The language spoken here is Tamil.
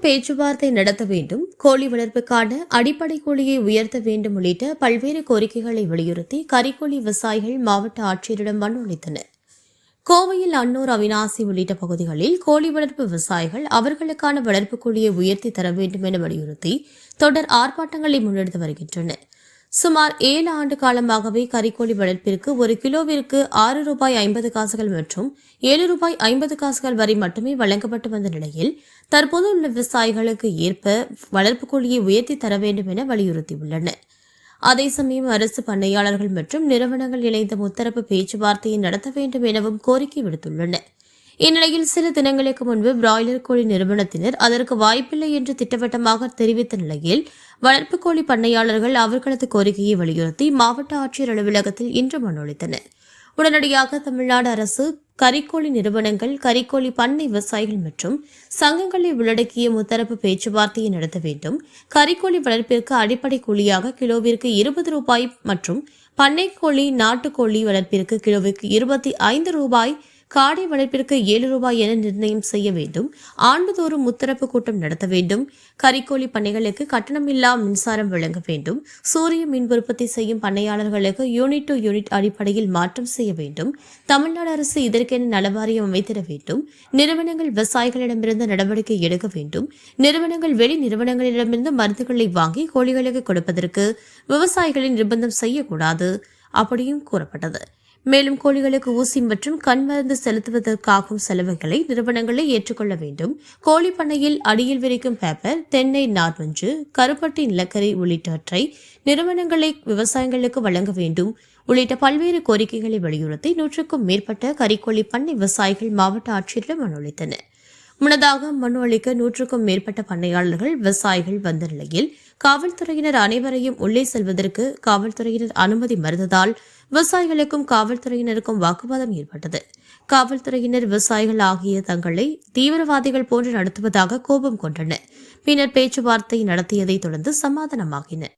பேச்சுவார்த்தை நடத்த வேண்டும், கோழி வளர்ப்புக்கான அடிப்படை கூலியை உயர்த்த வேண்டும் உள்ளிட்ட பல்வேறு கோரிக்கைகளை வலியுறுத்தி கறிக்கோழி விவசாயிகள் மாவட்ட ஆட்சியரிடம் மனு அளித்தனர். கோவையில் அன்னூர், அவினாசி உள்ளிட்ட பகுதிகளில் கோழி வளர்ப்பு விவசாயிகள் அவர்களுக்கான வளர்ப்பு கூலியை உயர்த்தி தர வேண்டும் என வலியுறுத்தி தொடர் ஆர்ப்பாட்டங்களை முன்னெடுத்து வருகின்றனர். சுமார் 7 ஆண்டு காலமாகவே கறிக்கோழி வளர்ப்பிற்கு ஒரு கிலோவிற்கு ₹6.50 மற்றும் ₹7.50 வரை மட்டுமே வழங்கப்பட்டு வந்த நிலையில் தற்போது உள்ள விவசாயிகளுக்கு ஏற்ப வளர்ப்பு கூலியை உயர்த்தி தர வேண்டும் என வலியுறுத்தியுள்ளனர். அதே சமயம் அரசு, பண்ணையாளர்கள் மற்றும் நிறுவனங்கள் இணைந்த முத்தரப்பு பேச்சுவார்த்தையை நடத்த வேண்டும் எனவும் கோரிக்கை விடுத்துள்ளனர். இந்நிலையில் சில தினங்களுக்கு முன்பு பிராய்லர் கோழி நிறுவனத்தினர் அதற்கு வாய்ப்பில்லை என்று திட்டவட்டமாக தெரிவித்த நிலையில் வளர்ப்பு கோழி பண்ணையாளர்கள் அவர்களது கோரிக்கையை வலியுறுத்தி மாவட்ட ஆட்சியர் அலுவலகத்தில் இன்று மனு அளித்தனர். உடனடியாக தமிழ்நாடு அரசு கறிக்கோழி நிறுவனங்கள், கறிக்கோழி பண்ணை விவசாயிகள் மற்றும் சங்கங்களை உள்ளடக்கிய முத்தரப்பு பேச்சுவார்த்தையை நடத்த வேண்டும். கறிக்கோழி வளர்ப்பிற்கு அடிப்படை கூலியாக கிலோவிற்கு ₹20 மற்றும் பண்ணைக்கோழி, நாட்டுக்கோழி வளர்ப்பிற்கு கிலோவிற்கு ₹25, காடை வளர்ப்பிற்கு ₹7 என நிர்ணயம் செய்ய வேண்டும். ஆண்டுதோறும் முத்தரப்பு கூட்டம் நடத்த வேண்டும். கறிக்கோழி பண்ணைகளுக்கு கட்டணமில்லா மின்சாரம் வழங்க வேண்டும். சூரிய மின் உற்பத்தி செய்யும் பண்ணையாளர்களுக்கு யூனிட் டு யூனிட் அடிப்படையில் மாற்றம் செய்ய வேண்டும். தமிழ்நாடு அரசு இதற்கென நலவாரியம் அமைத்திட வேண்டும். நிறுவனங்கள் விவசாயிகளிடமிருந்து நடவடிக்கை எடுக்க வேண்டும். நிறுவனங்கள் வெளி நிறுவனங்களிடமிருந்து மருந்துகளை வாங்கி கோழிகளுக்கு கொடுப்பதற்கு விவசாயிகளை நிர்பந்தம் செய்யக்கூடாது அப்படியும் கூறப்பட்டது. மேலும் கோழிகளுக்கு ஊசி மற்றும் கண் மருந்து செலுத்துவதற்காகும் செலவுகளை நிறுவனங்களை ஏற்றுக்கொள்ள வேண்டும். கோழி பண்ணையில் அடியில் விரிக்கும் பேப்பர், தென்னை நார்மஞ்சு, கருப்பட்டி நிலக்கரி உள்ளிட்டவற்றை நிறுவனங்களை விவசாயிகளுக்கு வழங்க வேண்டும் உள்ளிட்ட பல்வேறு கோரிக்கைகளை வலியுறுத்தி 100க்கும் மேற்பட்ட கறிக்கோழி பண்ணை விவசாயிகள் மாவட்ட ஆட்சியரிடம் மனு அளித்தனர். முன்னதாக மனு அளிக்க 100க்கும் மேற்பட்ட பண்ணையாளர்கள், விவசாயிகள் வந்த நிலையில் காவல்துறையினர் அனைவரையும் உள்ளே செல்வதற்கு காவல்துறையினர் அனுமதி மறுத்ததால் விவசாயிகளுக்கும் காவல்துறையினருக்கும் வாக்குவாதம் ஏற்பட்டது. காவல்துறையினர் விவசாயிகள் ஆகிய தங்களை தீவிரவாதிகள் போன்று நடத்துவதாக கோபம் கொண்டனர். பின்னர் பேச்சுவார்த்தை நடத்தியதை தொடர்ந்து சமாதானமாகினர்.